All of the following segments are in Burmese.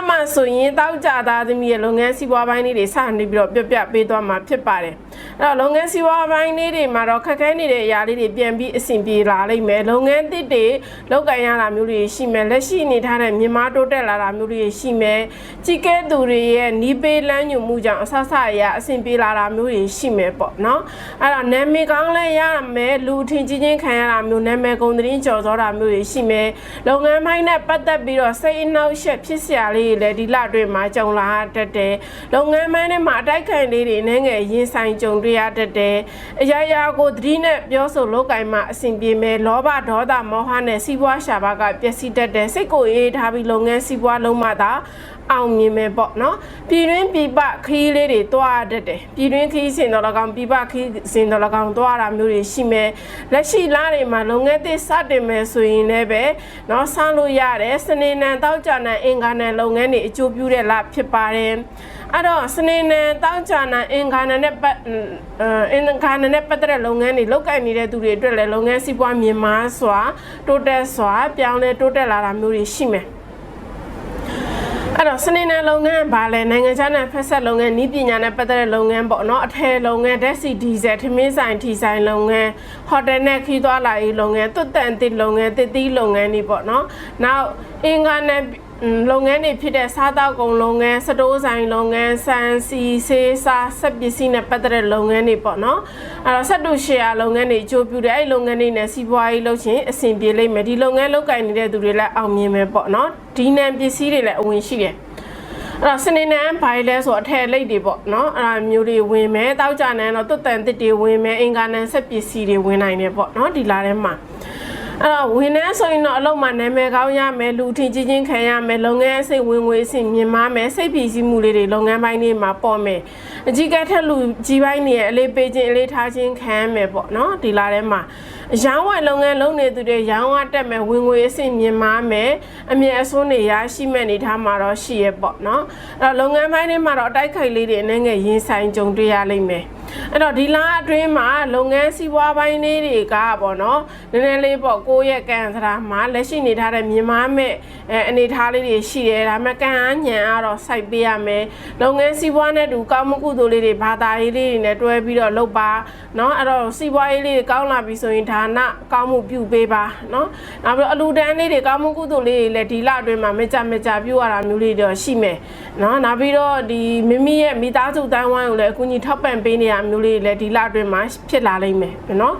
မှာဆိုရင်တောက်ကြသားသမီးရဲ့လုပ်ငန်းစီးပွားပိုင်းလေးတွေစနေပြီးတော့ပြပေးသွားမှာဖြစ်ပါတယ်အဲ့တော့လုပ်ငန်းစီးပွားပိုင်းလေးတွေမှာတော့ခက်ခဲနေတဲ့အရာလေးတွေပြန်ပြီးအဆင်ပြေလာလိမ့်မယ်လုပ်ငန်းသစ်တွေလုပ်ကိုင်ရတာမျိုးတွေရှိမယ်လက်ရှိအနေထားတဲ့မြန်မာတိုးတက်လာတာမျိုးတွေရှိမယ်ကြီးကဲသူတွေရဲ့နီးပေးလမ်းညွှန်မှုကြောင့်အဆအရာအဆင်ပြေလာတာမျိုးတွေရှိမယ်ပေါ့နော်အဲ့တော့နာမည်ကောင်းလဲရမယ်လူထင်ကြီးချင်းခံရတာမျိုးနာမည်ကုန်သတင်းကြော်စောတာမျိုးတွေရှိမယ်လုပ်ငန်းပိုင်းနဲ့ပတ်သက်ပြီးတော့စိတ်အနှောက်အယှက်ဖြစ်စရာလေးတွေလည်းဒီလအတွင်းမှာကြုံလာတတ်တယ်လုပ်ငန်းပိုင်းထဲမှာအတိုက်ခိုက်လေးတွေနဲ့ငယ်ရင်ဆိုင်ကြုံတွေ့ရတတ်တယ်အရာကိုသတိနဲ့ပြောဆိုလုပ်ကိုင်မှအဆင်ပြေမယ်လောဘဒေါသမောဟနဲ့စီးပွားရှာပါကပျက်စီးတတ်တယ်စိတ်ကိုအေးထားပြီးလုပ်ငန်းစီးပွားလုံးမှသာအောင်မြင်မယ်ပေါ့နော်ပြည်တွင်းပြည်ပခီးလေးတွေတွားတတ်တယ်ပြည်တွင်းခီးစင်တော်၎င်းပြည်ပခီးစင်တော်၎င်းတွားတာမျိုးတွေရှိမယ်လက်ရှိလတွေမှာလုပ်ငန်းသစ်စတင်မယ်ဆိုရင်လည်းပဲနော်ဆန်းလို့ရတယ်စနေနံတောက်ကြနံအင်္ဂါနံလုပ်ငန်းတွေအကျိုးပြုတဲ့လဖြစ်ပါတယ်အဲ့တော့စနေနံတောက်ကြနံအင်္ဂါနံနဲ့ပတ်သက်တဲ့လုပ်ငန်းတွေလုပ်ကိုင်နေတဲ့သူတွေအတွက်လည်းလုပ်ငန်းစီးပွားမြင်မာစွာတိုးတက်စွာပြောင်းလဲတိုးတက်လာတာမျိုးတွေရှိမယ်အဲ့တော့စနေနယ်လုပ်ငန်းဘာလဲနိုင်ငံခြားနဲ့ဖက်ဆက်လုပ်ငန်းဤပညာနဲ့ပတ်သက်တဲ့လုပ်ငန်းပေါ့နော်အထည်လုပ်ငန်းဓာတ်ဆီဒီဇယ်ထမင်းဆိုင်ထီဆိုင်လုပ်ငန်းဟိုတယ်နဲ့ခီးသွားလာရေးလုပ်ငန်းသွတ်တန်တစ်လုပ်ငန်းတစ်သီးလုပ်ငန်းတွေပေါ့နော်နောက်အင်္ဂါနဲ့လုပ်ငန်းတွေဖြစ်တဲ့စားတောက်ကုန်လုပ်ငန်းစတိုးဆိုင်လုပ်ငန်းဆန်စီဆေးစားစက်ပစ္စည်းနဲ့ပတ်သက်တဲ့လုပ်ငန်းတွေပေါ့နော်အဲ့တော့ဆက်တူရှယ်ယာလုပ်ငန်းတွေအကျိုးပြုတဲ့အဲ့လုပ်ငန်းတွေနဲ့စီးပွားရေးလုပ်ချင်းအဆင်ပြေလိမ့်မယ်ဒီလုပ်ငန်းလုပ်ကိုင်နေတဲ့သူတွေလည်းအောင်မြင်မယ်ပေါ့နော်ဒီနံပစ္စည်းတွေလည်းအဝင်ရှိတယ်အဲ့တော့စနေနံဘိုင်လဲဆိုအထည်လိပ်တွေပေါ့နော်အဲ့ဒါမျိုးတွေဝင်မယ်တောက်ကြနံတော့တွတ်တန်တစ်တွေဝင်မယ်အင်္ဂါနံစက်ပစ္စည်းတွေဝင်နိုင်တယ်ပေါ့နော်ဒီလာထဲမှာအဲ့တော့ဝင်နေဆိုရင်တော့အလုပ်မှာနာမည်ကောင်းရမယ်လူထင်ကြီးချင်းခံရမယ်လုပ်ငန်းအစိတ်ဝင်ငွေအဆင့်မြင်မာမယ်စိတ်ဖြည့်ဆည်းမှုလေးတွေလုပ်ငန်းပိုင်းတွေမှာပေါ်မယ်အကြီးကဲထက်လူကြီးပိုင်းတွေရဲ့အလေးပေးခြင်းအလေးထားခြင်းခံရမယ်ပေါ့နော်ဒီလာထဲမှာရောင်းဝယ်လုပ်ငန်းလုပ်နေသူတွေရောင်းဝတက်မယ်ဝင်ငွေအဆင့်မြင်မာမယ်အမြဲအစွန်းတွေရရှိမဲ့နေထားမှာတော့ရှိရပေါ့နော်အဲ့တော့လုပ်ငန်းပိုင်းတွေမှာတော့အတိုက်ခိုက်လေးတွေအနေနဲ့ရင်ဆိုင်ကြုံတွေ့ရလိမ့်မယ်အဲ့တော့ဒီလအတွင်းမှာလုပ်ငန်းစီးပွားပိုင်းလေးတွေကပေါ့နော်နည်းနည်းလေးပေါ့ကိုယ့်ရဲ့ကံစရာမှာလက်ရှိနေထားတဲ့မြင်မာမဲ့အနေထားလေးတွေရှိတယ်ဒါမှကံအားညံကတော့စိုက်ပေးရမယ်လုပ်ငန်းစီးပွားနဲ့တူကောင်းမှုကုသိုလ်လေးတွေဘာသာရေးလေးတွေနဲ့တွဲပြီးတော့လုပ်ပါနော်အဲ့တော့စီးပွားရေးလေးတွေကောင်းလာပြီဆိုရင်ဒါနကောင်းမှုပြုပေးပါနော်နောက်ပြီးတော့အလူတန်းလေးတွေကောင်းမှုကုသိုလ်လေးတွေလည်းဒီလအတွင်းမှာမကြပြုရတာမျိုးလေးတွေရှိမယ်နော်နောက်ပြီးတော့ဒီမိမိရဲ့မိသားစုတန်းဝိုင်းကိုလည်းအကူအညီထောက်ပံ့ပေးနေရမျိုးလေးလည်းဒီလအတွင်းမှာဖြစ်လာလိမ့်မယ်နော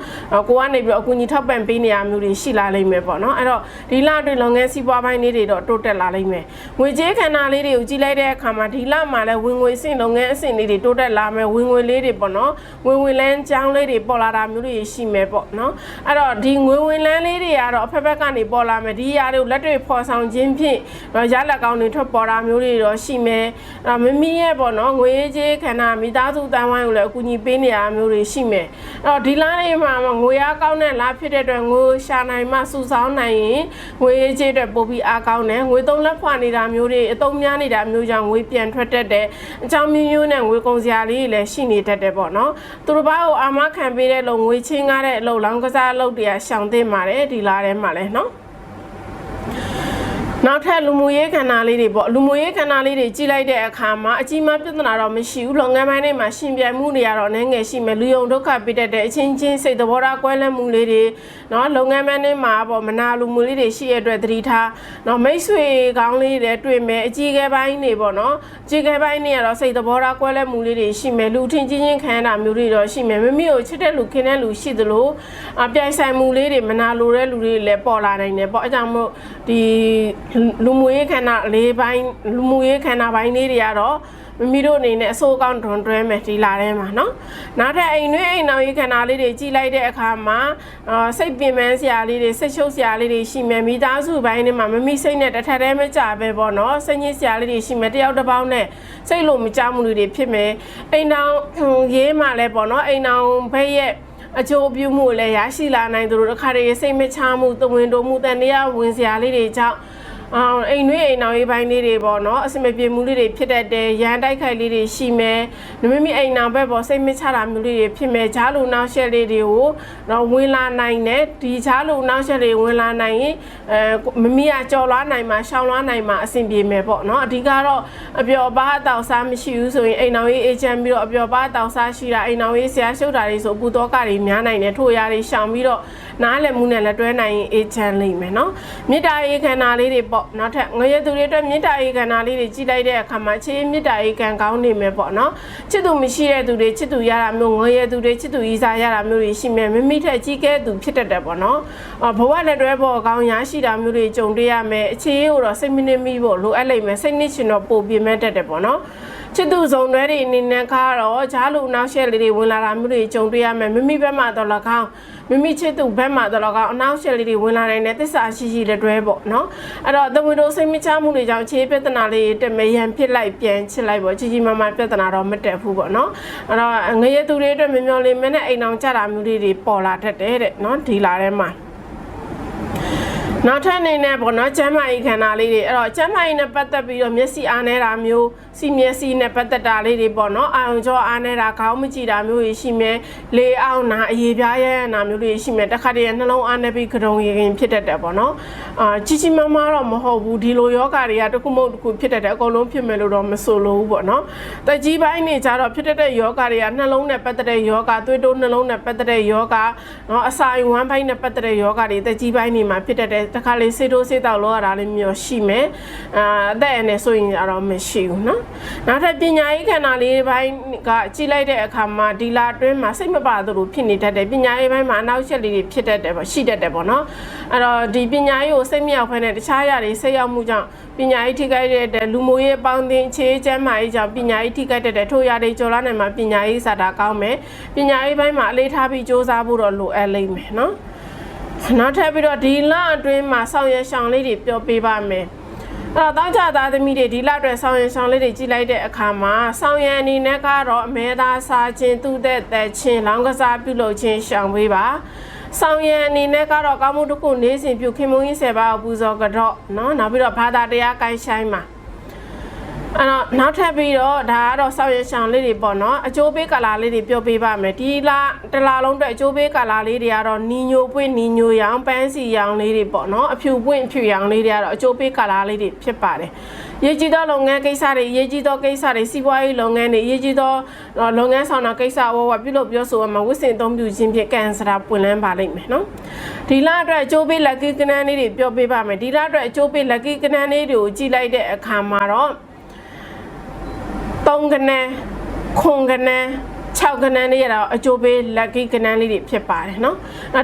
်ကိုကနေပြီးတော့အကူအညီထောက်ပံ့ပေးနေရမျိုးတွေရှိလာလိမ့်မယ်ပေါ့နော်အဲ့တော့ဒီလအတွင်းလုပ်ငန်းစီးပွားပိုင်းလေးတွေတော့တိုးတက်လာလိမ့်မယ်ငွေကြေးခန္ဓာလေးတွေကိုကြည့်လိုက်တဲ့အခါမှာဒီလမှာလည်းဝင်ငွေအဆင့်လုပ်ငန်းအဆင့်လေးတွေတိုးတက်လာမယ်ဝင်ငွေလေးတွေပေါ့နော်ဝင်လန်းကြောင်းလေးတွေပေါ်လာတာမျိုးတွေရှိမယ်ပေါ့နော်အဲ့တော့ဒီငွေဝင်လန်းလေးတွေကတော့အဖက်ဖက်ကနေပေါ်လာမယ်ဒီຢာတွေကိုလက်တွေ့ဖော်ဆောင်ခြင်းဖြင့်ရလက်ကောင်းတွေထွက်ပေါ်တာမျိုးတွေတော့ရှိမယ်အဲ့တော့မိရဲ့ပေါ့နော်ငွေကြေးခန္ဓာမိသားစုတန်းဝိုင်းကိုလည်းအကူအညီပေးနေရမျိုးတွေရှိမယ်အဲ့တော့ဒီလလေးမှာငွေအားကောင်းတဲ့လားဖြစ်တဲ့အတွက်ငွေရှာနိုင်မှစုဆောင်းနိုင်ရင်ငွေကြေးအတွက်ပိုပြီးအားကောင်းတယ်ငွေသုံးလက်ဖွာနေတာမျိုးတွေအသုံးများနေတာမျိုးကြောင့်ငွေပြန်ထွက်တတ်တယ်အကြောင်းမျိုးနဲ့ငွေကုန်စရာလေးတွေလည်းရှိနေတတ်တယ်ပေါ့နော်သူတို့ဘာကိုအာမခံပေးတဲ့လုံငွေချင်းကားတဲ့အလုပ်လောင်းကစားအလုပ်တွေကရှောင်သိပါတယ်ဒီလားထဲမှာလဲနော်နောက်ထပ်လူမှုရေးခန္ဓာလေးတွေပေါ့လူမှုရေးခန္ဓာလေးတွေကြည့်လိုက်တဲ့အခါမှာအကြီးမားပြဿနာတော့မရှိဘူးလုပ်ငန်းပိုင်းတွေမှာရှင်ပြိုင်မှုတွေကတော့နည်းငယ်ရှိမယ်လူယုံဒုက္ခပေးတတ်တဲ့အချင်းချင်းစိတ်သဘောထားကွဲလွဲမှုလေးတွေနော်လုပ်ငန်းပိုင်းတွေမှာပေါ့မနာလူမှုလေးတွေရှိရတဲ့သတိထားနော်မိတ်ဆွေကောင်းလေးတွေတွေ့မယ်အကြီးကဲပိုင်းတွေပေါ့နော်အကြီးကဲပိုင်းတွေကတော့စိတ်သဘောထားကွဲလွဲမှုလေးတွေရှိမယ်လူထင်ချင်းခံရတာမျိုးတွေတော့ရှိမယ်မိမိကိုချစ်တဲ့လူခင်တဲ့လူရှိသလိုပြိုင်ဆိုင်မှုလေးတွေမနာလိုတဲ့လူတွေလည်းပေါ်လာနိုင်တယ်ပေါ့အဲကြောင့်မို့ဒီလူမှုရေးခန္ဓာလေးပိုင်းလူမှုရေးခန္ဓာပိုင်းလေးတွေကတော့မိမိတို့အနေနဲ့အစိုးကောင်းတွန်တွဲမယ်ဒီလာထဲမှာနော်နောက်ထပ်အိမ်တွင်းအိမ်နောက်ရေးခန္ဓာလေးတွေကြည့်လိုက်တဲ့အခါမှာစိတ်ပင်ပန်းစရာလေးတွေစိတ်ရှုပ်စရာလေးတွေရှိမယ်မိသားစုပိုင်းတွေမှာမမိစိတ်နဲ့တစ်ထပ်တည်းမကြပဲပေါ့နော်စိတ်ညစ်စရာလေးတွေရှိမယ်တယောက်တစ်ပေါင်းနဲ့စိတ်လိုမကြမှုတွေဖြစ်မယ်အိမ်တောင်ရေးမှလည်းပေါ့နော်အိမ်တောင်ဘက်ရဲ့အကျိုးပြုမှုလည်းရရှိလာနိုင်သူတို့တစ်ခါတည်းစိတ်မချမှုသဝင်တိုးမှုတန်တရားဝင်စရာလေးတွေကြောင့် အိမ်တွင်းအိမ်နောက်ရေးပိုင်းလေးတွေပေါ့နော်အစမပြေမှုလေးတွေဖြစ်တတ်တယ်ရန်တိုက်ခိုက်လေးတွေရှိမယ်မိမိအိမ်နောက်ဘက်ပေါ်စိတ်မချတာမျိုးလေးတွေဖြစ်မယ်ဂျားလူနောက်ရှက်လေးတွေကိုတော့ဝင်လာနိုင်တယ်ဒီဂျားလူနောက်ရှက်တွေဝင်လာနိုင်ရင်မမီကကြော်လွားနိုင်မှာရှောင်လွားနိုင်မှာအဆင်ပြေမယ်ပေါ့နော်အဓိကတော့အပျော်ပါတောက်စားမရှိဘူးဆိုရင်အိမ်နောက်ရေးအေဂျင့်ပြီးတော့အပျော်ပါတောက်စားရှိတာအိမ်နောက်ရေးဆရာရှုပ်တာတွေဆိုပူတော့ကတွေများနိုင်တယ်ထို့ရာတွေရှောင်ပြီးတော့နားလည်မှုနဲ့လက်တွဲနိုင်ရင်အေဂျင့်လိမ့်မယ်နော်မေတ္တာရေးခန္ဓာလေးတွေပေါ့နောက်ထပ်ငရဲသူတွေအတွက်မေတ္တာရေးခန္ဓာလေးတွေကြည်လိုက်တဲ့အခါမှာခြေမေတ္တာရေးကံကောင်းနေမယ်ပေါ့နော်ချစ်သူမရှိတဲ့သူတွေချစ်သူရတာမျိုးငရဲသူတွေချစ်သူဤစားရတာမျိုးတွေရှိမယ်မိမိထက်ကြီးကဲသူဖြစ်တတ်တယ်ပေါ့နော်ဘဝလက်တွဲပေါ်ကောင်းရရှိတာမျိုးတွေကြုံတွေ့ရမယ်အခြေရေးကိုတော့စိတ်မနှိမ့်မိဖို့လိုအပ်လိမ့်မယ်စိတ်နှိမ့်ရှင်တော့ပိုပြင်းမဲ့တတ်တယ်ပေါ့နော်ချစ်သူဇုံတွေအနေနဲ့ကတော့ဂျားလူနောက်ရှက်လေးတွေဝင်လာတာမျိုးတွေကြုံတွေ့ရမယ်မိမိဘက်မှာတော့၎င်းမိမိချစ်သူဘက်မှာတော့၎င်းအနောက်ရှက်လေးတွေဝင်လာနိုင်တဲ့သစ္စာရှိရှိလက်တွဲပေါ့နော်အဲ့တော့သမီးတို့စိတ်မချမှုတွေကြောင့်ခြေပြဿနာလေးတက်မရန်ဖြစ်လိုက်ပြန်ချစ်လိုက်ပေါ့ကြီးကြီးမားမားပြဿနာတော့မတက်ဘူးပေါ့နော်အဲ့တော့ငရဲသူတွေအတွက်မျောလေးမနဲ့အိမ်အောင်ကြတာမျိုးတွေပေါ်လာတတ်တယ်တဲ့နော်ဒီလာထဲမှာနောက်ထပ်အနေနဲ့ပေါ့နော်ကျမ်းမာရေးခန္ဓာလေးတွေအဲ့တော့ကျမ်းမာရေးနဲ့ပတ်သက်ပြီးတော့မျက်စိအားနေတာမျိုးစီမျက်စိနဲ့ပတ်သက်တာလေးတွေပေါ့နော်အာရုံကြောအားနေတာခေါင်းမကြည့်တာမျိုးတွေရှိမယ်လေအောင်နာအရေပြားရဲနာမျိုးတွေရှိမယ်တခါတည်းနှလုံးအားနေပြီးကြုံရရင်ဖြစ်တတ်တယ်ပေါ့နော်ကြီးကြီးမားမားတော့မဟုတ်ဘူးဒီလိုယောဂတွေကတစ်ခုမဟုတ်တစ်ခုဖြစ်တတ်တယ်အကုန်လုံးဖြစ်မယ်လို့တော့မဆိုလို့ဘူးပေါ့နော်တက်ကြီးပိုင်းနေကြတော့ဖြစ်တတ်တဲ့ယောဂတွေကနှလုံးနဲ့ပတ်သက်တဲ့ယောဂသွေးတိုးနှလုံးနဲ့ပတ်သက်တဲ့ယောဂနော်အစာဝမ်းပိုင်းနဲ့ပတ်သက်တဲ့ယောဂတွေတက်ကြီးပိုင်းနေမှာဖြစ်တတ်တယ်တခါလေးစေတိုးစေတောက်လောရတာလေးမျိုးရှိမယ်အသက်အရွယ်ဆိုရင်တော့မရှိဘူးနော်နောက်ထပ်ပညာရေးခန္ဓာလေးပိုင်းကကြည်လိုက်တဲ့အခါမှာဒီလာတွင်းမှာစိတ်မပါသလိုဖြစ်နေတတ်တယ်ပညာရေးပိုင်းမှာအနောက်ချက်လေးတွေဖြစ်တတ်တယ်ပေါ့ရှိတတ်တယ်ပေါ့နော်အဲ့တော့ဒီပညာရေးကိုစိတ်မြောက်ဖက်နဲ့တခြားအရာတွေစိတ်ရောက်မှုကြောင့်ပညာရေးထိခိုက်တဲ့လူမျိုးရေးပေါင်းသင်းခြေကျမ်းမာရေးကြောင့်ပညာရေးထိခိုက်တဲ့ထို့အရာတွေကြော်လာနိုင်မှာပညာရေးစာတာကောင်းမယ်ပညာရေးပိုင်းမှာအလေးထားပြီးစ조사ဖို့တော့လိုအပ်လိမ့်မယ်နော်နောက်ထပ်ပြီးတော့ဒီလအတွင်းမှာဆောင်ရွက်ရှောင်လေးတွေပြောပေးပါမယ်အဲ့တော့တောင်းကြသားသမီးတွေဒီလအတွက်ဆောင်ရွက်ရှောင်လေးတွေကြည့်လိုက်တဲ့အခါမှာဆောင်ရွက်အနေနဲ့ကတော့အမဲသားစားခြင်းသူ့တဲ့ချင်းလောင်းကစားပြုလုပ်ခြင်းရှောင်ပေးပါဆောင်ရန်အနေနဲ့ကတော့ကောင်းမှုတစ်ခုနေစဉ်ပြုခင်မုန်းကြီး10ပါးကိုပူဇော်ကြော့နော်နောက်ပြီးတော့ဘာသာတရားကိုင်းဆိုင်မှာအဲ့တော့နောက်ထပ်ပြီးတော့ဒါကတော့ဆောက်ရရှောင်လေးတွေပေါ့နော်အကျိုးပေးကာလာလေးတွေပြောပေးပါမယ်ဒီလတလားလုံးအတွက်အကျိုးပေးကာလာလေးတွေကတော့နီညိုပွင့်နီညိုရောင်ပန်းစီရောင်လေးတွေပေါ့နော်အဖြူပွင့်အဖြူရောင်လေးတွေကတော့အကျိုးပေးကာလာလေးတွေဖြစ်ပါတယ်ရေးကြီးသောလုပ်ငန်းကိစ္စတွေရေးကြီးသောကိစ္စတွေစီးပွားရေးလုပ်ငန်းတွေရေးကြီးသောလုပ်ငန်းဆောင်တာကိစ္စဝပြုလုပ်ပြောဆိုမှာဝစ်စင်အသုံးပြုခြင်းဖြင့်ကန်ဆရာပွင့်လန်းပါလိမ့်မယ်နော်ဒီလအတွက်အကျိုးပေးလက်ကီကနန်းလေးတွေပြောပေးပါမယ်ဒီလအတွက်အကျိုးပေးလက်ကီကနန်းလေးတွေကိုကြည့်လိုက်တဲ့အခါမှာတော့3ကနန်း9ကနန်း6ကနန်းလေးရတော့အကျိုးပေးလက်ကီကနန်းလေးတွေဖြစ်ပါတယ်နော်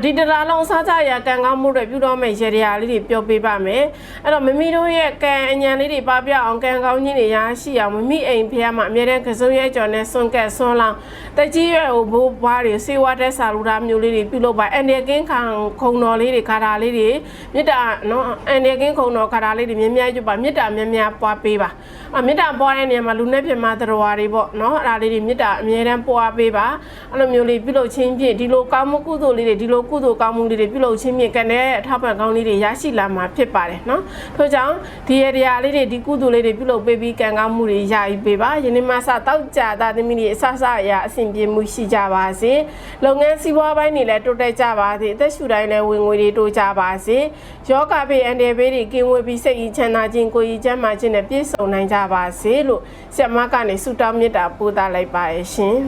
ဒီတရာလုံးစားကြရကံကောင်းမှုတွေပြုတော့မယ့်ရေရာလေးတွေပြောပေးပါမယ်အဲ့တော့မမီတို့ရဲ့ကံအញ្ញံလေးတွေပပြအောင်ကံကောင်းခြင်းတွေရရှိအောင်မမီအိမ်ဖះမှာအမြဲတမ်းကစုံရဲကြော်နဲ့စွန့်ကက်ဆွန်းလောင်းတက်ကြီးရွယ်ကိုဘိုးဘွားတွေစေဝါတဲ့စာလူသားမျိုးလေးတွေပြုလုပ်ပါအန်ဒီကင်းခံခုံတော်လေးတွေခါတာလေးတွေမေတ္တာနော်အန်ဒီကင်းခုံတော်ခါတာလေးတွေမြဲမြဲကျွတ်ပါမေတ္တာမြဲမြဲပွားပေးပါမေတ္တာပွားတဲ့နေရာမှာလူနဲ့ပြမသတော်တွေပေါ့နော်အဲ့ဒါလေးတွေမေတ္တာအမြဲတမ်းပွားပေးပါအဲ့လိုမျိုးလေးပြုလုပ်ခြင်းဖြင့်ဒီလိုကောင်းမှုကုသိုလ်လေးတွေဒီလိုကုသိုလ်ကောင်းမှုလေးတွေပြုလုပ်ခြင်းဖြင့်ကံတဲ့အထောက်ပံ့ကောင်းလေးတွေရရှိလာမှာဖြစ်ပါတယ်နော်ထို့ကြောင့်ဒီရတရားလေးတွေဒီကုသိုလ်လေးတွေပြုလုပ်ပေးပြီးကံကောင်းမှုတွေရယူပေးပါယနေ့မှစတောက်ကြသားသမီးတွေအဆအရာအဆင်ပြေမှုရှိကြပါစေလုပ်ငန်းစီးပွားပိုင်းတွေလည်းတိုးတက်ကြပါစေအသက်ရှူတိုင်းလည်းဝင်ငွေတွေတိုးကြပါစေယောဂဘေးအန္တရာယ်ဘေးတွေကင်းဝေးပြီးစိတ်ဤချမ်းသာခြင်းကိုယ်ဤကျန်းမာခြင်းနဲ့ပြည့်စုံနိုင်ကြပါစေလို့ဆရာမကနေဆုတောင်းမေတ္တာပို့သလိုက်ပါရဲ့ရှင်